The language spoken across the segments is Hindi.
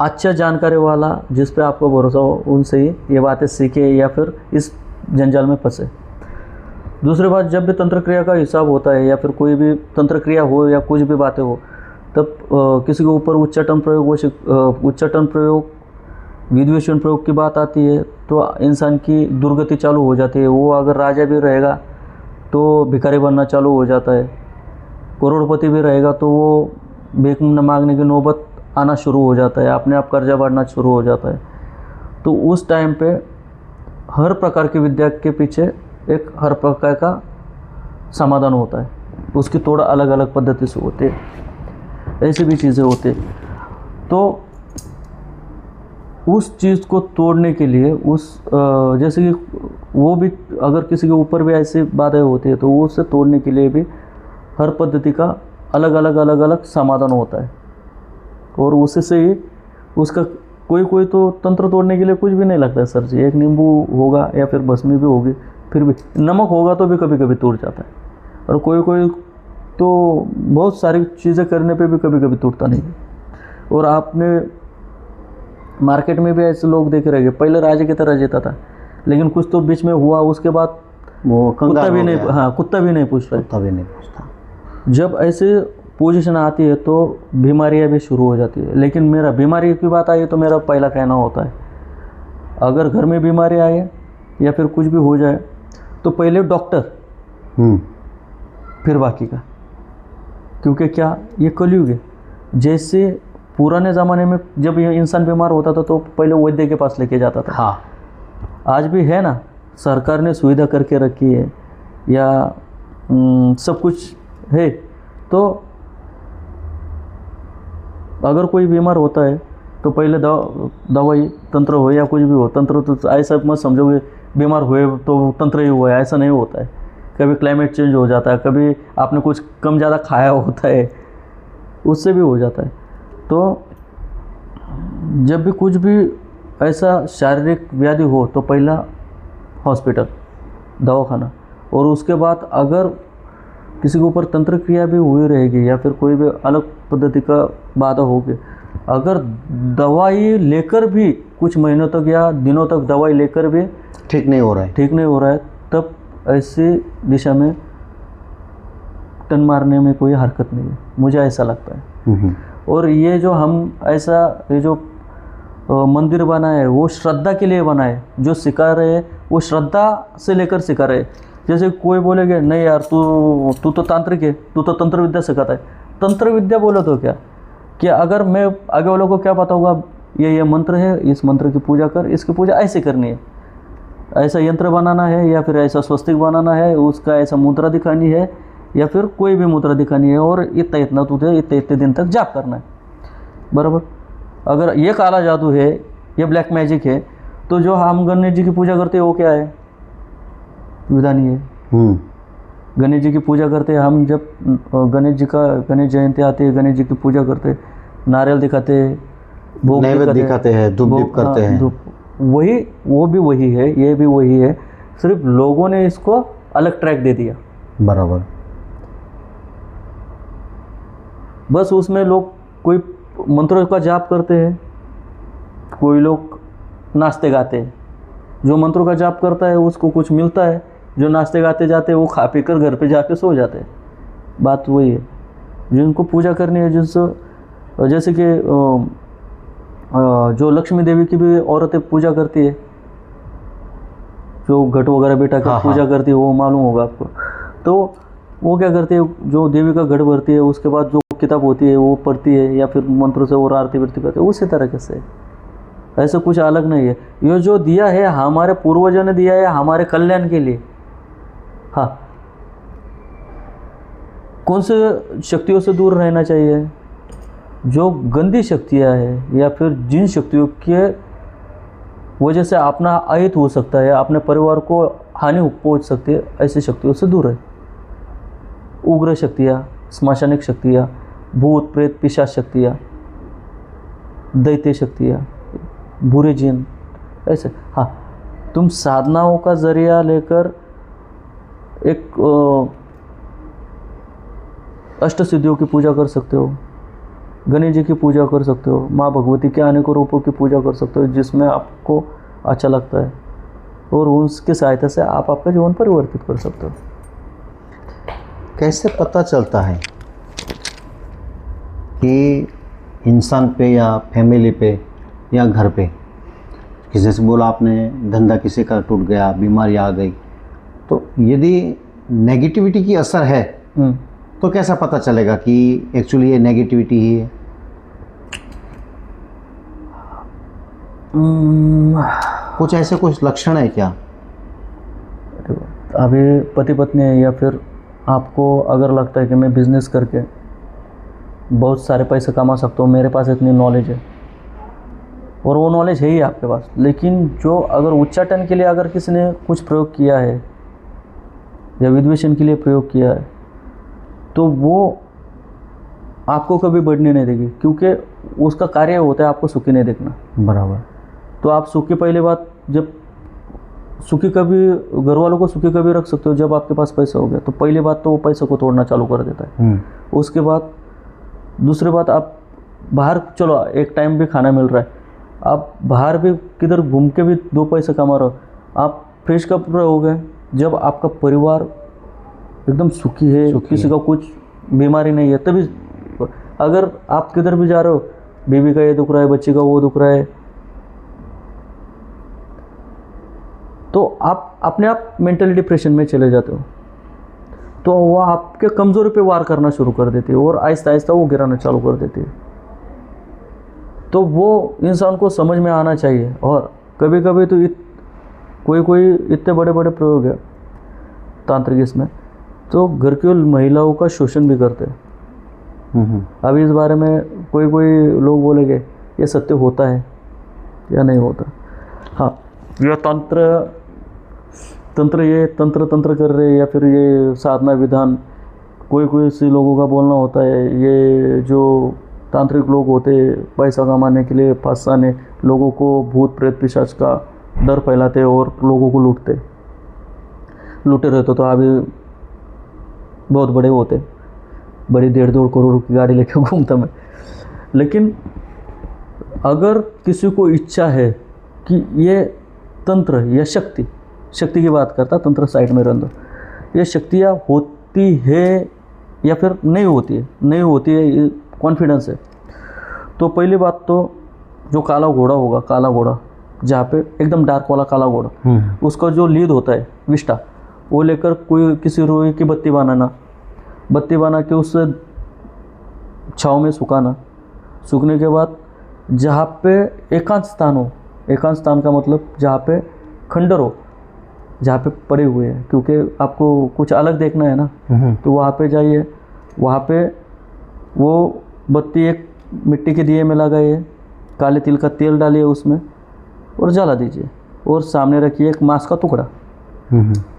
अच्छा जानकारी वाला जिस पे आपको भरोसा हो उनसे ही ये बातें सीखे या फिर इस जंजाल में फंसे। दूसरी बात, जब भी तंत्र क्रिया का हिसाब होता है या फिर कोई भी तंत्र क्रिया हो या कुछ भी बातें हो, तब किसी के ऊपर उच्चाटन प्रयोग विद्वेषण प्रयोग की बात आती है तो इंसान की दुर्गति चालू हो जाती है। वो अगर राजा भी रहेगा तो भिखारी बनना चालू हो जाता है, करोड़पति भी रहेगा तो वो भीख मांगने की नौबत आना शुरू हो जाता है, अपने आप कर्जा बढ़ना शुरू हो जाता है। तो उस टाइम पे हर प्रकार की विद्या के पीछे एक हर प्रकार का समाधान होता है, उसकी थोड़ा अलग अलग पद्धति से होते हैं, ऐसी भी चीज़ें होती हैं। तो उस चीज़ को तोड़ने के लिए जैसे कि वो भी अगर किसी के ऊपर भी ऐसी बाधाएं होती है तो वो उससे तोड़ने के लिए भी हर पद्धति का अलग अलग समाधान होता है। और उसी से ही उसका कोई तो तंत्र तोड़ने के लिए कुछ भी नहीं लगता है सर जी, एक नींबू होगा या फिर भस्मी भी होगी, फिर भी नमक होगा तो भी कभी कभी टूट जाता है। और कोई तो बहुत सारी चीज़ें करने पे भी कभी कभी टूटता नहीं है। और आपने मार्केट में भी ऐसे लोग देखे रहेंगे, पहले राजे की तरह जीता था लेकिन कुछ तो बीच में हुआ, उसके बाद वो कुत्ता भी नहीं पूछता। जब ऐसे पोजीशन आती है तो बीमारियां भी शुरू हो जाती है। लेकिन मेरा बीमारी की बात आई तो मेरा पहला कहना होता है, अगर घर में बीमारी आए या फिर कुछ भी हो जाए तो पहले डॉक्टर फिर बाकी का। क्योंकि क्या, ये कलयुग है। जैसे पुराने ज़माने में जब ये इंसान बीमार होता था तो पहले वैद्य के पास लेके जाता था। हाँ, आज भी है ना, सरकार ने सुविधा करके रखी है या सब कुछ है। तो अगर कोई बीमार होता है तो पहले दवाई तंत्र हो या कुछ भी हो, तंत्र तो ऐसा मत समझोगे बीमार हुए तो तंत्र ही हुआ है, ऐसा नहीं होता है। कभी क्लाइमेट चेंज हो जाता है, कभी आपने कुछ कम ज़्यादा खाया होता है, उससे भी हो जाता है। तो जब भी कुछ भी ऐसा शारीरिक व्याधि हो तो पहला हॉस्पिटल, दवाखाना, और उसके बाद अगर किसी के ऊपर तंत्र क्रिया भी हुई रहेगी या फिर कोई भी अलग पद्धति का बाधा होगी, अगर दवाई लेकर भी कुछ महीनों तक या दिनों तक दवाई लेकर भी ठीक नहीं हो रहा है, तब ऐसी दिशा में टन मारने में कोई हरकत नहीं है, मुझे ऐसा लगता है। और ये जो हम ये जो मंदिर बना है वो श्रद्धा के लिए बना है। जो सिखा रहे हैं वो श्रद्धा से लेकर सिखा रहे हैं। जैसे कोई बोलेगे नहीं यार तू तो तांत्रिक है, तू तो तंत्र विद्या सिखाता है। तंत्र विद्या बोलो तो क्या कि अगर मैं आगे वालों को क्या बताऊँगा, ये मंत्र है, इस मंत्र की पूजा कर, इसकी पूजा ऐसे करनी है, ऐसा यंत्र बनाना है या फिर ऐसा स्वस्तिक बनाना है, उसका ऐसा मुद्रा दिखानी है या फिर कोई भी मुद्रा दिखानी है, और इतना तुझे इतने दिन तक जाप करना है, बराबर। अगर ये काला जादू है, ये ब्लैक मैजिक है, तो जो हम गणेश जी की पूजा करते हैं वो क्या है, विधानी है। गणेश जी की पूजा करते हैं हम, जब गणेश जयंती आती है, गणेश जी की पूजा करते हैं, नारियल दिखाते हैं, भोग दिखाते हैं, धूप दीप करते हैं, वो भी वही है, ये भी वही है, सिर्फ लोगों ने इसको अलग ट्रैक दे दिया, बराबर। बस उसमें लोग कोई मंत्रों का जाप करते हैं, कोई लोग नाचते गाते हैं। जो मंत्रों का जाप करता है उसको कुछ मिलता है, जो नाचते गाते जाते हैं वो खा पी कर घर पे जाके सो जाते हैं। बात वही है, जिनको पूजा करनी है, जिनसे जैसे कि जो लक्ष्मी देवी की भी औरतें पूजा करती है, जो घट वगैरह बेटा का पूजा करती है, वो मालूम होगा आपको। तो वो क्या करती है, जो देवी का घट भरती है, उसके बाद जो किताब होती है वो पढ़ती है या फिर मंत्रों से और आरती वृत्ति करती है, उसी तरह से। ऐसा कुछ अलग नहीं है। ये जो दिया है हमारे पूर्वजों ने दिया है हमारे कल्याण के लिए। हाँ, कौन से शक्तियों से दूर रहना चाहिए, जो गंदी शक्तियाँ हैं या फिर जिन शक्तियों के वजह से अपना अहित हो सकता है, अपने परिवार को हानि पहुंच सकती है, ऐसी शक्तियों से दूर है। उग्र शक्तियाँ, स्मशानिक शक्तियाँ, भूत प्रेत पिशाच शक्तियाँ, दैत्य शक्तियाँ, बुरे जिन, ऐसे। हाँ, तुम साधनाओं का जरिया लेकर एक अष्ट सिद्धियों की पूजा कर सकते हो, गणेश जी की पूजा कर सकते हो, माँ भगवती के अनेकों रूपों की पूजा कर सकते हो जिसमें आपको अच्छा लगता है, और उसकी सहायता से आप आपका जीवन परिवर्तित कर सकते हो। कैसे पता चलता है कि इंसान पे या फैमिली पे या घर पे, किसी से बोला आपने धंधा किसी का टूट गया, बीमारी आ गई, तो यदि नेगेटिविटी की असर है तो कैसा पता चलेगा कि एक्चुअली ये नेगेटिविटी ही है? कुछ ऐसे कुछ लक्षण है क्या? अभी पति पत्नी है, या फिर आपको अगर लगता है कि मैं बिजनेस करके बहुत सारे पैसे कमा सकता हूँ, मेरे पास इतनी नॉलेज है, और वो नॉलेज है ही आपके पास, लेकिन जो अगर उच्चाटन के लिए अगर किसी ने कुछ प्रयोग किया है या विद्वेषण के लिए प्रयोग किया है, तो वो आपको कभी बढ़ने नहीं देगी, क्योंकि उसका कार्य होता है आपको सुखी नहीं देखना। बराबर। तो आप सुखी, पहली बात, जब सुखी कभी घर वालों को सुखी कभी रख सकते हो जब आपके पास पैसा हो गया, तो पहली बात तो वो पैसे को तोड़ना चालू कर देता है। उसके बाद दूसरी बात, आप बाहर, चलो एक टाइम भी खाना मिल रहा है, आप बाहर भी किधर घूम के भी 2 पैसे कमा रहे हो, आप फ्रेश कब रहोगे? जब आपका परिवार एकदम सुखी है, किसी का कुछ बीमारी नहीं है, तभी। अगर आप किधर भी जा रहे हो, बीवी का ये दुख रहा है, बच्ची का वो दुख रहा है, तो आप अपने आप मेंटली डिप्रेशन में चले जाते हो, तो वो आपके कमज़ोरी पे वार करना शुरू कर देती है, और आहिस्ता आहिस्ता वो गिराना चालू कर देती है। तो वो इंसान को समझ में आना चाहिए। और कभी कभी तो कोई इतने बड़े बड़े प्रयोग है तांत्रिक इसमें, तो घर की महिलाओं का शोषण भी करते हैं। अभी इस बारे में कोई लोग बोलेंगे ये सत्य होता है या नहीं होता। हाँ, यह तंत्र कर रहे, या फिर ये साधना विधान, कोई से लोगों का बोलना होता है, ये जो तांत्रिक लोग होते पैसा कमाने के लिए फंसाने, लोगों को भूत प्रेत पिशाच का डर फैलाते और लोगों को लूटे रहते। तो अभी बहुत बड़े होते, बड़ी 1.5 करोड़ की गाड़ी लेके घूमता मैं। लेकिन अगर किसी को इच्छा है कि ये तंत्र या शक्ति की बात करता, तंत्र साइड में रहने दो, ये शक्तियाँ होती है या फिर नहीं होती है कॉन्फिडेंस है। तो पहली बात तो जो काला घोड़ा होगा, काला घोड़ा जहाँ पे एकदम डार्क वाला काला घोड़ा, उसका जो लीड होता है विष्टा, वो लेकर कोई किसी रोई की बत्ती बना के उससे छाँव में सुखाना। सूखने के बाद जहाँ पे एकांत स्थान का मतलब जहाँ पे खंडर हो, जहाँ पे पड़े हुए हैं, क्योंकि आपको कुछ अलग देखना है ना, तो वहाँ पे जाइए, वहाँ पे वो बत्ती एक मिट्टी के दिए में लगाइए, काले तिल का तेल डालिए उसमें और जला दीजिए, और सामने रखिए एक मांस का टुकड़ा,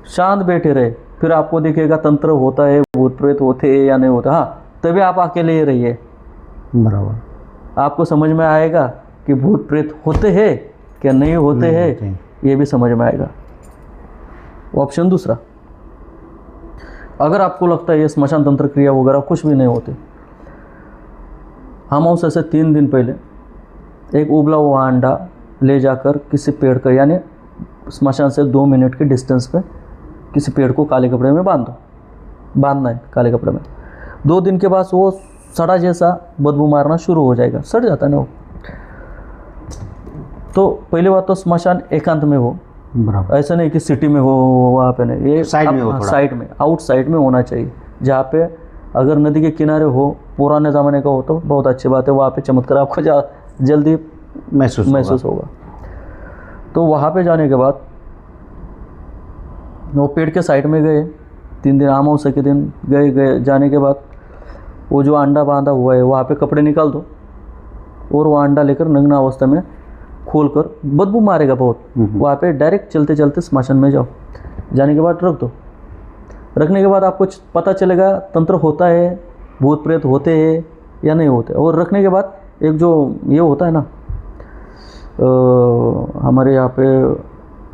शांत बैठे रहे। फिर आपको दिखेगा तंत्र होता है, भूत प्रेत होते हैं या नहीं होता। हाँ, तभी आप अकेले ही रहिए, बराबर। आपको समझ में आएगा कि भूत प्रेत होते हैं क्या नहीं होते हैं, ये भी समझ में आएगा। ऑप्शन दूसरा, अगर आपको लगता है ये स्मशान तंत्र क्रिया वगैरह कुछ भी नहीं होते, अमावस्या से 3 दिन पहले एक उबला हुआ अंडा ले जाकर किसी पेड़ का, यानी स्मशान से 2 मिनट के डिस्टेंस पे किसी पेड़ को काले कपड़े में बांधना है काले कपड़े में। 2 दिन के बाद वो सड़ा जैसा बदबू मारना शुरू हो जाएगा, सड़ जाता है ना वो। तो पहली बात तो स्मशान एकांत में हो, ऐसा नहीं कि सिटी में हो, वहाँ पे नहीं, ये साइड में हो, साइड में, आउटसाइड में होना चाहिए, जहाँ पे अगर नदी के किनारे हो, पुराने ज़माने का हो तो बहुत अच्छी बात है, वहाँ पे चमत्कार आपको जल्दी महसूस होगा। तो वहाँ पे जाने के बाद वो पेड़ के साइड में गए, 3 दिन अमावस्या के दिन गए, जाने के बाद वो जो अंडा बांधा हुआ है वहाँ पे कपड़े निकाल दो, और वो अंडा लेकर नग्न अवस्था में खोलकर, बदबू मारेगा बहुत, वहाँ पे डायरेक्ट चलते चलते स्मशान में जाओ, जाने के बाद रख दो। रखने के बाद आपको पता चलेगा तंत्र होता है, भूत प्रेत होते हैं या नहीं होते। और रखने के बाद एक जो ये होता है ना, हमारे यहाँ पे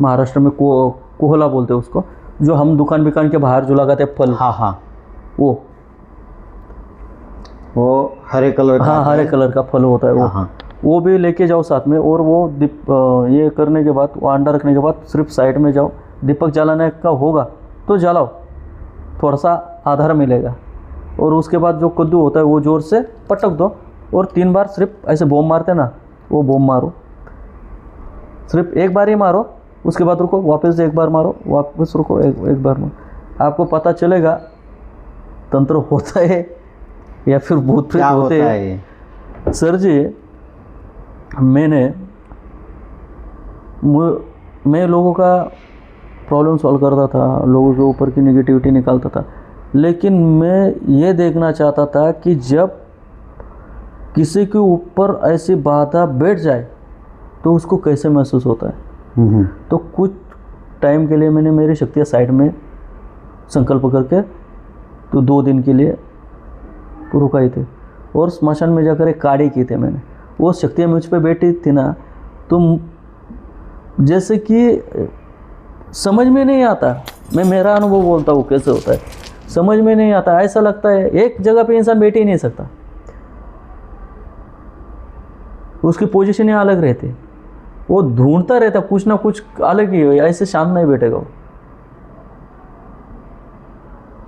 महाराष्ट्र में कोहला बोलते हैं उसको, जो हम दुकान के बाहर जो लगाते हैं फल, हाँ, वो वो हरे कलर का हाँ, हरे कलर का फल होता है वो। हाँ। वो भी लेके जाओ साथ में। और वो ये करने के बाद, वो अंडा रखने के बाद सिर्फ साइड में जाओ, दीपक जलाने का होगा तो जलाओ, थोड़ा सा आधार मिलेगा। और उसके बाद जो कद्दू होता है वो ज़ोर से पटक दो, और 3 बार सिर्फ ऐसे बॉम्ब मारते ना, वो बॉम्ब मारो, सिर्फ एक बार ही मारो, उसके बाद रुको, वापस एक बार मारो, वापस रुको, एक बार मारो। आपको पता चलेगा तंत्र होता है या फिर भूत प्रेत होते हैं। सर जी, मैं लोगों का प्रॉब्लम सॉल्व करता था, लोगों के ऊपर की नेगेटिविटी निकालता था, लेकिन मैं ये देखना चाहता था कि जब किसी के ऊपर ऐसी बाधा बैठ जाए तो उसको कैसे महसूस होता है। तो कुछ टाइम के लिए मैंने मेरी शक्तियाँ साइड में संकल्प करके तो 2 दिन के लिए रुकाई थी, और स्मशान में जाकर एक काढ़ी की थे मैंने। वो शक्तियाँ मुझ पर बैठी थी ना, तो जैसे कि समझ में नहीं आता, मैं मेरा अनुभव बोलता हूँ कैसे होता है, समझ में नहीं आता। ऐसा लगता है एक जगह पे इंसान बैठ ही नहीं सकता, उसकी पोजीशन ही अलग रहती, वो ढूंढता रहता कुछ ना कुछ अलग ही हो, ऐसे शांत नहीं बैठेगा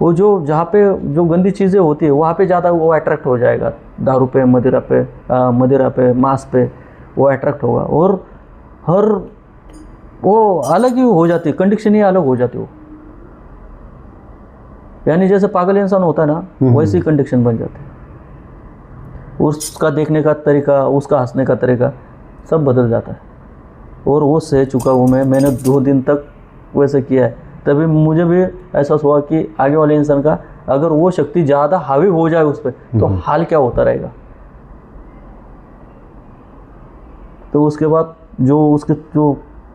वो जो जहाँ पे जो गंदी चीज़ें होती है वहाँ पे ज़्यादा वो अट्रैक्ट हो जाएगा। दारू पे, मदिरा पे, मांस पे वो अट्रैक्ट होगा, और हर वो अलग ही हो जाती है, कंडीशन ही अलग हो जाती है। यानी जैसे पागल इंसान होता है ना, वैसी कंडीशन बन जाती है। उसका देखने का तरीका, उसका हंसने का तरीका सब बदल जाता है। और वो सह चुका हूँ मैंने 2 दिन तक वैसे किया है। तभी मुझे भी एहसास हुआ कि आगे वाले इंसान का अगर वो शक्ति ज़्यादा हावी हो जाए उस पर तो हाल क्या होता रहेगा। तो उसके बाद जो उसके जो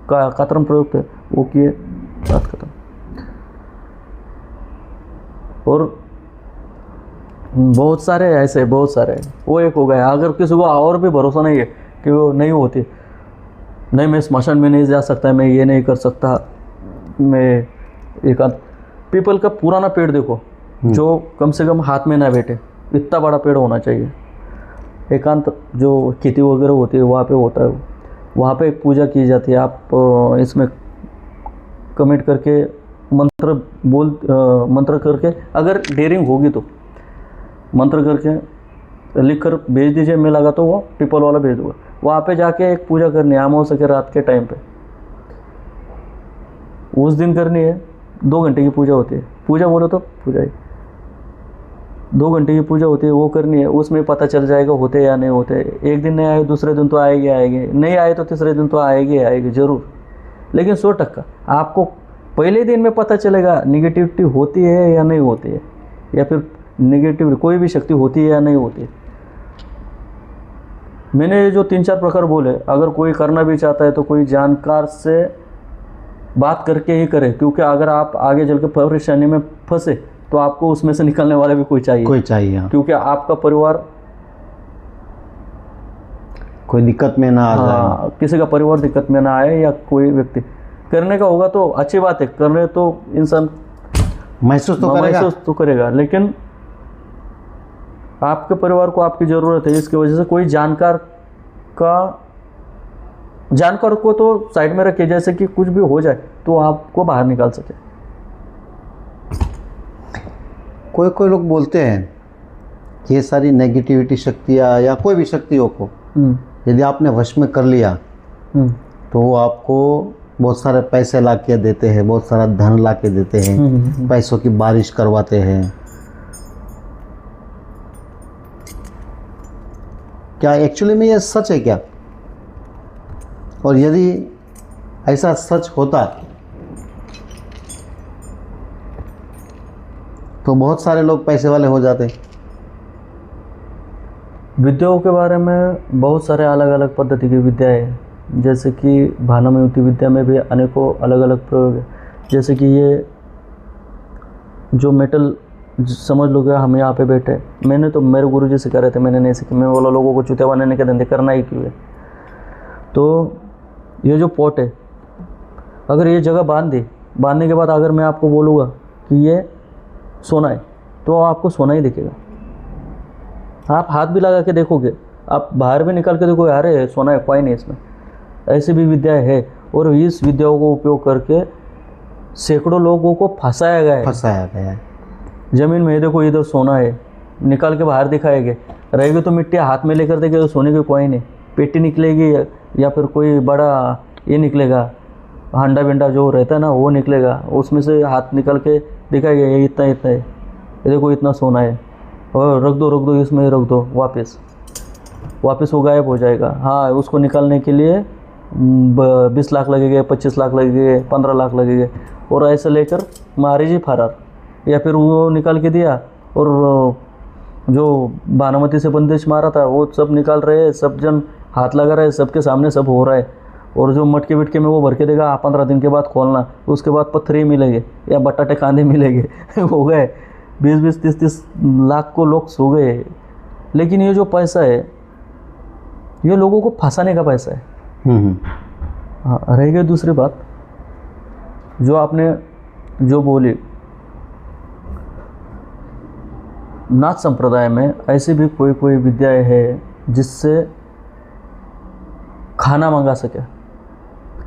कातरम प्रयोग थे वो किए, बात खत्म। और बहुत सारे ऐसे, बहुत सारे, वो एक हो गया। अगर किसी को और भी भरोसा नहीं है कि वो नहीं होती, नहीं मैं स्मशान में नहीं जा सकता, मैं ये नहीं कर सकता, मैं एक पीपल का पुराना पेड़ देखो जो कम से कम हाथ में ना बैठे, इतना बड़ा पेड़ होना चाहिए। एकांत जो खेती वगैरह होती है वहाँ पे होता है, वहाँ पे एक पूजा की जाती है। आप इसमें कमेंट करके मंत्र करके, अगर डेयरिंग होगी तो मंत्र करके लिख कर भेज दीजिए, मैं लगा तो वो पीपल वाला भेज दूँगा। वहाँ पे जाके एक पूजा करनी है, अमावस्या के रात के टाइम पे, उस दिन करनी है। 2 घंटे की पूजा होती है, पूजा बोलो तो पूजा ही, 2 घंटे की पूजा होती है, वो करनी है। उसमें पता चल जाएगा होते या नहीं होते। एक दिन नहीं आए, दूसरे दिन तो आएगी, नहीं आए तो तीसरे दिन तो आएगी जरूर। लेकिन 100% आपको पहले दिन में पता चलेगा निगेटिविटी होती है या नहीं होती है, या फिर निगेटिव कोई भी शक्ति होती है या नहीं होती है। मैंने जो 3-4 प्रकार बोले, अगर कोई करना भी चाहता है तो कोई जानकार से बात करके ही करे, क्योंकि अगर आप आगे चल के परेशानी में फंसे तो आपको उसमें से निकलने वाला भी कोई चाहिए। क्योंकि आपका परिवार कोई दिक्कत में ना आ जाए, किसी का परिवार दिक्कत में ना आए, या कोई व्यक्ति करने का होगा तो अच्छी बात है, करने तो इंसान महसूस तो करेगा। लेकिन आपके परिवार को आपकी ज़रूरत है, इसकी वजह से कोई जानकार को तो साइड में रखिए, जैसे कि कुछ भी हो जाए तो आपको बाहर निकाल सके। कोई लोग बोलते हैं कि ये सारी नेगेटिविटी शक्तियाँ या कोई भी शक्तियों को यदि आपने वश में कर लिया तो वो आपको बहुत सारे पैसे ला के देते हैं, बहुत सारा धन ला के देते हैं, पैसों की बारिश करवाते हैं। क्या एक्चुअली में ये सच है क्या? और यदि ऐसा सच होता तो बहुत सारे लोग पैसे वाले हो जाते। विद्याओं के बारे में बहुत सारे अलग अलग पद्धति की विद्याएं हैं, जैसे कि भानुमती विद्या में भी अनेकों अलग अलग प्रयोग है। जैसे कि ये जो मेटल, समझ लो कि हम यहाँ पे बैठे, मैंने तो मेरे गुरुजी सिखा रहे थे, मैंने नहीं सीखा। मैं बोला लोगों को चूतिया बनाने के धंधे करना ही क्यों है। तो ये जो पॉट है, अगर ये जगह बांधने के बाद अगर मैं आपको बोलूँगा कि ये सोना है तो आपको सोना ही दिखेगा। आप हाथ भी लगा के देखोगे, आप बाहर भी निकाल के देखोगे, अरे सोना है, कोई नहीं इसमें। ऐसी भी विद्याएं है, और इस विद्याओं को उपयोग करके सैकड़ों लोगों को फंसाया गया है। जमीन में देखो इधर सोना है, निकाल के बाहर दिखाएंगे, रहेगी तो मिट्टी हाथ में लेकर देखे तो सोने की कोई नहीं, पेटी निकलेगी या फिर कोई बड़ा ये निकलेगा, हांडा बिंडा जो रहता है ना वो निकलेगा, उसमें से हाथ निकाल के दिखाएंगे ये इतना इतना है, ये देखो इतना सोना है, और रख दो इसमें रख दो, वापस वो गायब हो जाएगा। हाँ, उसको निकालने के लिए 20 लाख लगेंगे, 25 लाख लगेंगे, 15 लाख लगेंगे, और ऐसा लेकर मारे जी फरार। या फिर वो निकाल के दिया, और जो बारामती से बंदिश मारा था वो सब निकाल रहे हैं, सब जन हाथ लगा रहे हैं, सबके सामने सब हो रहा है, और जो मटके विटके में वो भर के देगा 15 दिन के बाद खोलना, उसके बाद पत्थर ही मिलेंगे या बटाटे कांदे मिलेंगे हो गए 20-20, 30-30 लाख को लोग सो गए। लेकिन ये जो पैसा है ये लोगों को फंसाने का पैसा है। हाँ, रह गई दूसरी बात जो आपने जो बोली, नाथ संप्रदाय में ऐसी भी कोई विद्याएं है जिससे खाना मंगा सके,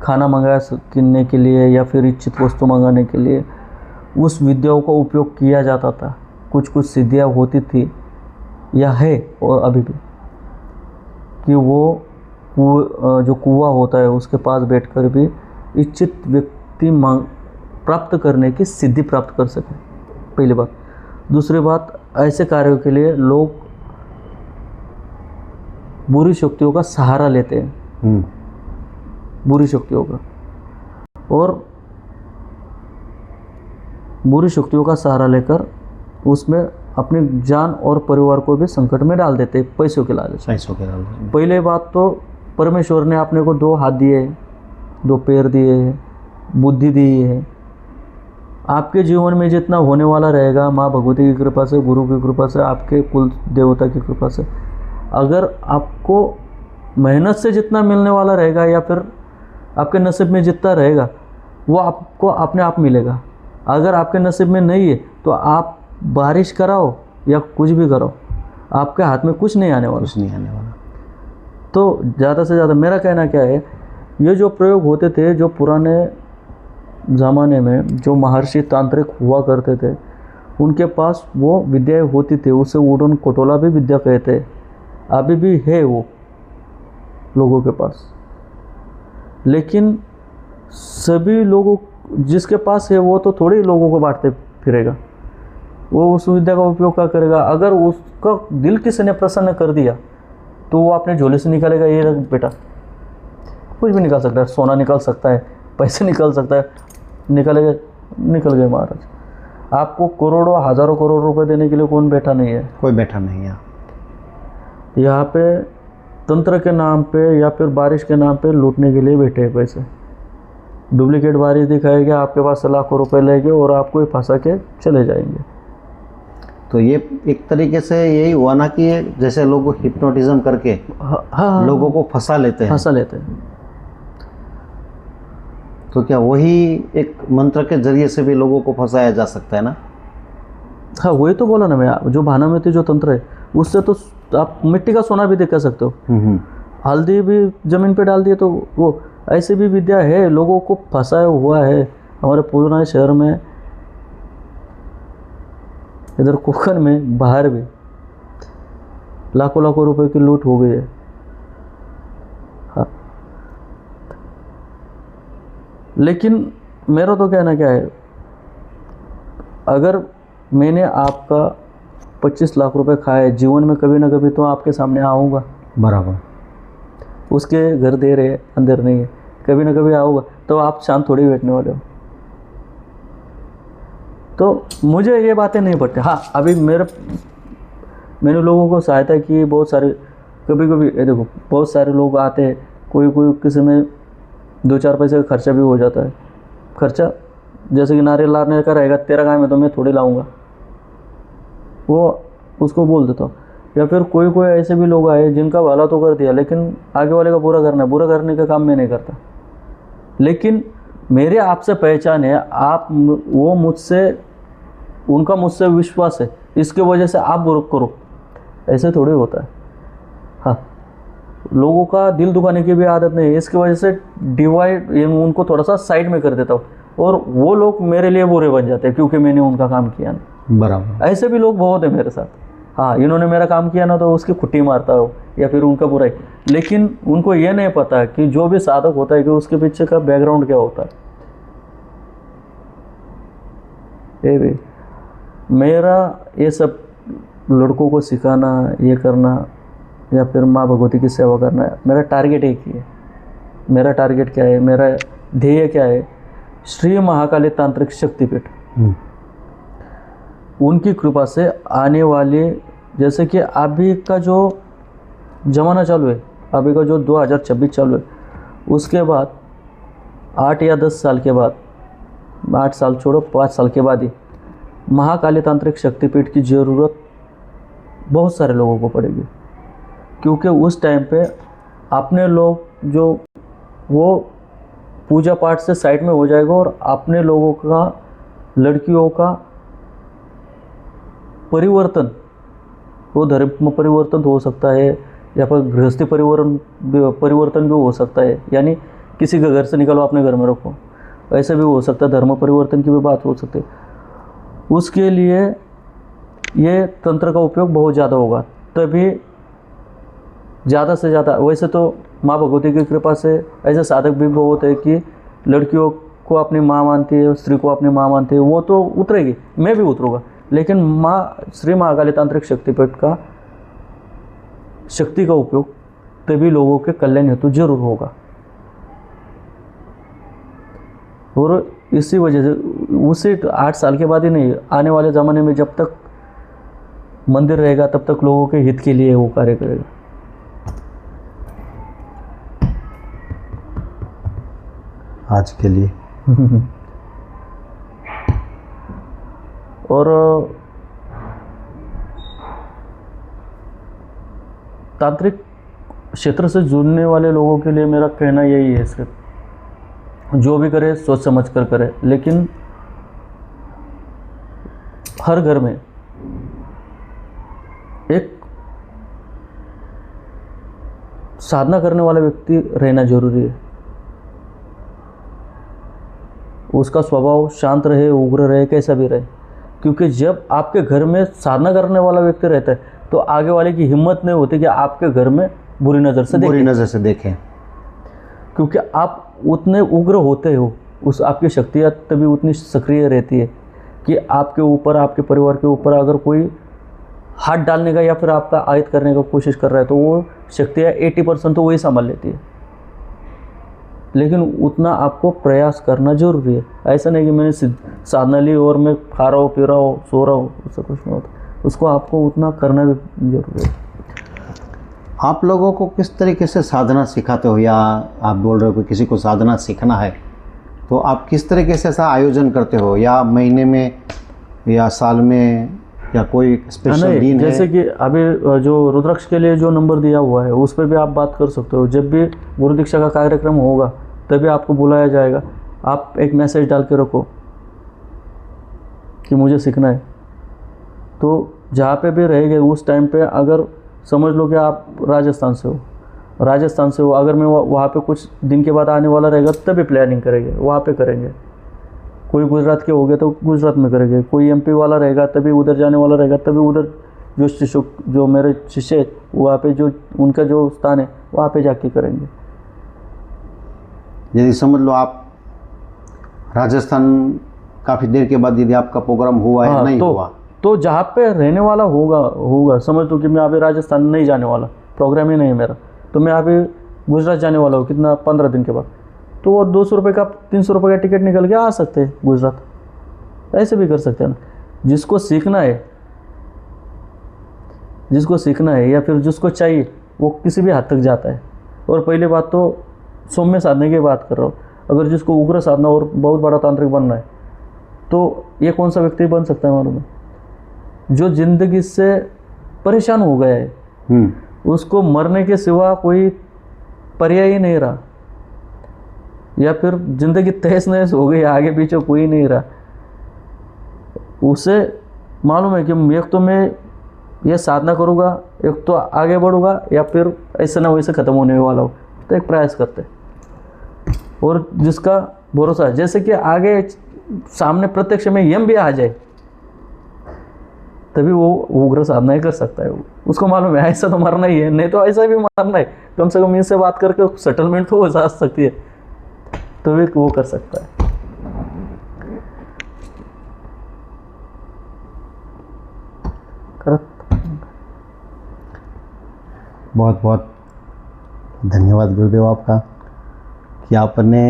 खाना मंगा सकने के लिए या फिर इच्छित वस्तु मंगाने के लिए उस विद्याओं का उपयोग किया जाता था। कुछ सिद्धियाँ होती थी या है और अभी भी, कि वो जो कुआं होता है उसके पास बैठकर भी इच्छित व्यक्ति प्राप्त करने की सिद्धि प्राप्त कर सके, पहली बात। दूसरी बात, ऐसे कार्यों के लिए लोग बुरी शक्तियों का सहारा लेते हैं, बुरी शक्तियों का, और बुरी शक्तियों का सहारा लेकर उसमें अपनी जान और परिवार को भी संकट में डाल देते हैं, पैसों के लालच। पहले बात तो परमेश्वर ने आपने को 2 हाथ दिए, 2 पैर दिए, बुद्धि दी है। आपके जीवन में जितना होने वाला रहेगा माँ भगवती की कृपा से, गुरु की कृपा से, आपके कुल देवता की कृपा से, अगर आपको मेहनत से जितना मिलने वाला रहेगा या फिर आपके नसीब में जितना रहेगा वो आपको अपने आप मिलेगा। अगर आपके नसीब में नहीं है तो आप बारिश कराओ या कुछ भी करो, आपके हाथ में कुछ नहीं आने वाला। तो ज़्यादा से ज़्यादा मेरा कहना क्या है, ये जो प्रयोग होते थे, जो पुराने ज़माने में जो महर्षि तांत्रिक हुआ करते थे, उनके पास वो विद्याएं होती थी, उसे उड़न खटोला भी विद्या कहते हैं, अभी भी है वो लोगों के पास। लेकिन सभी लोगों जिसके पास है वो तो थोड़े ही लोगों को बांटते फिरेगा, वो उस विद्या का उपयोग क्या करेगा। अगर उसका दिल किसी ने प्रसन्न कर दिया तो वो अपने झोले से निकालेगा, ये रख बेटा, कुछ भी निकाल सकता है, सोना निकाल सकता है, पैसे निकाल सकता है, निकल गए महाराज। आपको करोड़ों हज़ारों करोड़ रुपए देने के लिए कौन बैठा नहीं है, कोई बैठा नहीं है। यहाँ पे तंत्र के नाम पे या फिर बारिश के नाम पे लूटने के लिए बैठे हैं पैसे। डुप्लीकेट बारिश दिखाएंगे, आपके पास से लाखों रुपए लेंगे और आपको ही फंसा के चले जाएंगे। तो ये एक तरीके से यही हुआ ना कि जैसे लोग हिप्नोटिज्म करके हाँ, लोगों को फंसा लेते हैं। तो क्या वही एक मंत्र के जरिए से भी लोगों को फंसाया जा सकता है ना? हाँ, वही तो बोला ना मैं, जो भानामती जो तंत्र है उससे तो आप मिट्टी का सोना भी देख सकते हो, हल्दी भी जमीन पे डाल दिए तो वो ऐसी भी विद्या है, लोगों को फंसाया हुआ है। हमारे पूर्णा शहर में, इधर कोकण में, बाहर भी लाखों रुपए की लूट हो गई है। हाँ, लेकिन मेरा तो कहना क्या है, अगर मैंने आपका 25 लाख रुपए खाए, जीवन में कभी ना कभी तो आपके सामने आऊँगा। बराबर। उसके घर दे रहे अंदर नहीं है, कभी ना कभी आऊँगा, तो आप शांत थोड़ी बैठने वाले हो। तो मुझे ये बातें नहीं पड़ती। हाँ, अभी मैंने लोगों को सहायता की बहुत सारे, कभी देखो बहुत सारे लोग आते हैं, कोई किसी में 2-4 पैसे का खर्चा भी हो जाता है। खर्चा जैसे कि नारियल लाने का रहेगा, तेरा काम है तो मैं थोड़ी लाऊंगा, वो उसको बोल देता हूँ। या फिर कोई ऐसे भी लोग आए जिनका भला तो कर दिया, लेकिन आगे वाले का बुरा करने का काम मैं नहीं करता। लेकिन मेरे आपसे पहचान है, आप वो मुझसे, उनका मुझसे विश्वास है, इसके वजह से आप बुरा करो, ऐसे थोड़ी होता है। हाँ, लोगों का दिल दुखाने की भी आदत नहीं है, इसकी वजह से डिवाइड उनको थोड़ा सा साइड में कर देता हूँ, और वो लोग मेरे लिए बुरे बन जाते हैं क्योंकि मैंने उनका काम किया ना। बराबर। ऐसे भी लोग बहुत है मेरे साथ। हाँ, इन्होंने मेरा काम किया ना तो उसकी खुट्टी मारता हो या फिर उनका बुराई, लेकिन उनको ये नहीं पता कि जो भी साधक होता है कि उसके पीछे का बैकग्राउंड क्या होता है। ये भी मेरा ये सब लड़कों को सिखाना, ये करना या फिर माँ भगवती की सेवा करना है, मेरा टारगेट एक ही है। मेरा टारगेट क्या है, मेरा ध्येय क्या है? श्री महाकाली तांत्रिक शक्तिपीठ, उनकी कृपा से आने वाले, जैसे कि अभी का जो ज़माना चालू है, अभी का जो 2026 चालू है, उसके बाद 8 या 10 साल के बाद, 8 साल छोड़ो 5 साल के बाद ही महाकाली तांत्रिक शक्तिपीठ की ज़रूरत बहुत सारे लोगों को पड़ेगी, क्योंकि उस टाइम पे अपने लोग जो वो पूजा पाठ से साइड में हो जाएगा और अपने लोगों का, लड़कियों का परिवर्तन, वो धर्म परिवर्तन हो सकता है या फिर गृहस्थी परिवर्तन भी हो सकता है, यानी किसी के घर से निकालो अपने घर में रखो, ऐसा भी हो सकता है। धर्म परिवर्तन की भी बात हो सकती है। उसके लिए ये तंत्र का उपयोग बहुत ज़्यादा होगा, तभी ज़्यादा से ज़्यादा। वैसे तो माँ भगवती की कृपा से ऐसे साधक भी बहुत है कि लड़कियों को अपनी माँ मानती है, स्त्री को अपनी माँ मानती है, वो तो उतरेगी, मैं भी उतरूँगा, लेकिन श्री महाकाली तांत्रिक शक्तिपीठ का शक्ति का उपयोग तभी लोगों के कल्याण हेतु जरूर होगा। और इसी वजह से उसी 8 साल के बाद ही नहीं, आने वाले ज़माने में जब तक मंदिर रहेगा तब तक लोगों के हित के लिए वो कार्य करेगा। आज के लिए और तांत्रिक क्षेत्र से जुड़ने वाले लोगों के लिए मेरा कहना यही है, सिर्फ जो भी करे सोच समझ कर करे, लेकिन हर घर में एक साधना करने वाला व्यक्ति रहना जरूरी है। उसका स्वभाव शांत रहे, उग्र रहे, कैसा भी रहे, क्योंकि जब आपके घर में साधना करने वाला व्यक्ति रहता है तो आगे वाले की हिम्मत नहीं होती कि आपके घर में बुरी नज़र से देखें, क्योंकि आप उतने उग्र होते हो, उस आपकी शक्तियाँ तभी उतनी सक्रिय रहती है कि आपके ऊपर, आपके परिवार के ऊपर अगर कोई हाथ डालने का या फिर आपका आयत करने का कोशिश कर रहा है तो वो शक्तियाँ 80% तो वही संभाल लेती है। लेकिन उतना आपको प्रयास करना जरूरी है। ऐसा नहीं कि मैंने साधना ली और मैं खा रहा हूँ, पी रहा हूँ, सो रहा हूँ, उससे कुछ नहीं होता। उसको आपको उतना करना भी जरूरी है। आप लोगों को किस तरीके से साधना सिखाते हो, या आप बोल रहे हो कि किसी को साधना सीखना है तो आप किस तरीके से ऐसा आयोजन करते हो, या महीने में या साल में, या कोई स्पेशल दिन है? जैसे कि अभी जो रुद्राक्ष के लिए जो नंबर दिया हुआ है उस पर भी आप बात कर सकते हो। जब भी गुरु दीक्षा का कार्यक्रम होगा तभी आपको बुलाया जाएगा। आप एक मैसेज डाल के रखो कि मुझे सीखना है, तो जहाँ पे भी रहेंगे उस टाइम पे, अगर समझ लो कि आप राजस्थान से हो, अगर मैं वहाँ पे कुछ दिन के बाद आने वाला रहेगा तभी प्लानिंग करेंगे, वहाँ पे करेंगे। कोई गुजरात के हो गए तो गुजरात में करेंगे, कोई एमपी वाला रहेगा तभी उधर जाने वाला रहेगा, तभी उधर जो शिष्य, जो मेरे शिष्य वहाँ पे जो उनका जो स्थान है वहाँ पे जाके करेंगे। यदि समझ लो आप राजस्थान काफ़ी देर के बाद यदि आपका प्रोग्राम हुआ है, नहीं हुआ, तो जहाँ पे रहने वाला होगा समझ लो कि मैं अभी राजस्थान नहीं जाने वाला, प्रोग्राम ही नहीं है मेरा, तो मैं अभी गुजरात जाने वाला हूँ, कितना 15 दिन के बाद, तो वो 200 रुपये का 300 रुपये का टिकट निकल के आ सकते हैं गुजरात। ऐसे भी कर सकते हैं ना। जिसको सीखना है या फिर जिसको चाहिए वो किसी भी हद तक जाता है। और पहली बात तो सौम्य साधने की बात कर रहा हूँ। अगर जिसको उग्र साधना और बहुत बड़ा तांत्रिक बनना है तो ये कौन सा व्यक्ति बन सकता है मालूम है? जो जिंदगी से परेशान हो गया है, उसको मरने के सिवा कोई पर्याय ही नहीं रहा, या फिर जिंदगी तहस नहस हो गई, आगे पीछे कोई नहीं रहा। उसे मालूम है कि एक तो मैं ये साधना करूँगा, एक तो आगे बढ़ूँगा या फिर ऐसे ना वैसे ख़त्म होने वाला हो, तो एक प्रयास करते। और जिसका भरोसा है, जैसे कि आगे सामने प्रत्यक्ष में यम भी आ जाए तभी वो उग्र साधना ही कर सकता है। उसको मालूम है ऐसा तो मरना ही है, नहीं तो ऐसा भी मरना है, कम से कम इनसे बात करके सेटलमेंट तो हो जा सकती है, तो भी वो कर सकता है। बहुत बहुत धन्यवाद गुरुदेव आपका कि आपने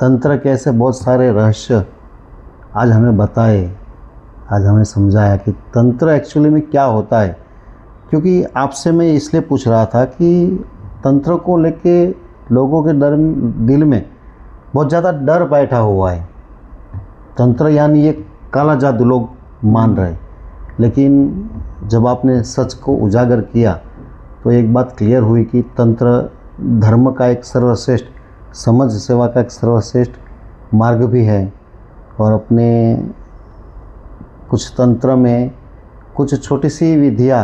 तंत्र के ऐसे बहुत सारे रहस्य आज हमें बताए, आज हमें समझाया कि तंत्र एक्चुअली में क्या होता है। क्योंकि आपसे मैं इसलिए पूछ रहा था कि तंत्र को लेके लोगों के दिल में बहुत ज़्यादा डर बैठा हुआ है। तंत्र यानी ये काला जादू लोग मान रहे, लेकिन जब आपने सच को उजागर किया तो एक बात क्लियर हुई कि तंत्र धर्म का एक सर्वश्रेष्ठ, समझ सेवा का एक सर्वश्रेष्ठ मार्ग भी है। और अपने कुछ तंत्र में कुछ छोटी सी विधियाँ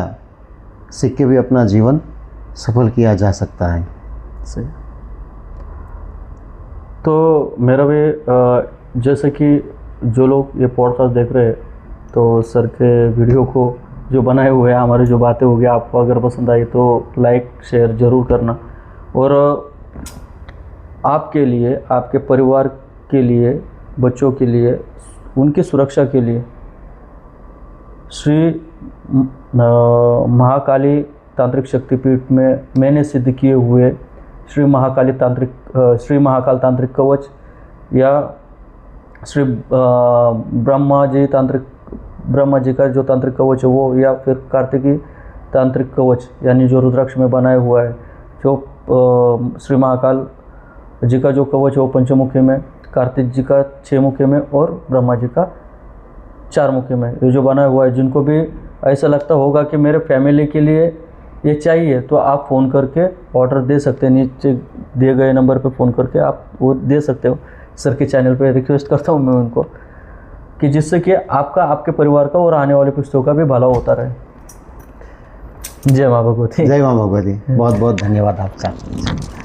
सीख के भी अपना जीवन सफल किया जा सकता है। सही। तो मेरा भी जैसे कि जो लोग ये पॉडकास्ट देख रहे हैं, तो सर के वीडियो को जो बनाए हुए हैं, हमारी जो बातें होगी, आपको अगर पसंद आई तो लाइक शेयर ज़रूर करना। और आपके लिए, आपके परिवार के लिए, बच्चों के लिए, उनकी सुरक्षा के लिए श्री महाकाली तांत्रिक शक्तिपीठ में मैंने सिद्ध किए हुए श्री महाकाल तांत्रिक कवच या श्री ब्रह्मा जी का जो तांत्रिक कवच है वो, या फिर कार्तिकी तांत्रिक कवच यानी जो रुद्राक्ष में बनाया हुआ है, जो श्री महाकाल जी का जो कवच है वो पंचमुखी में, कार्तिक जी का 6 मुखी में और ब्रह्मा जी का 4 मुखी में, ये जो बनाया हुआ है। जिनको भी ऐसा लगता होगा कि मेरे फैमिली के लिए ये चाहिए, तो आप फ़ोन करके ऑर्डर दे सकते हैं। नीचे दिए गए नंबर पे फ़ोन करके आप वो दे सकते हो। सर के चैनल पे रिक्वेस्ट करता हूँ मैं उनको कि जिससे कि आपका, आपके परिवार का और आने वाले पीढ़ियों का भी भला होता रहे। जय माँ भगवती। जय माँ भगवती। बहुत बहुत धन्यवाद आपका।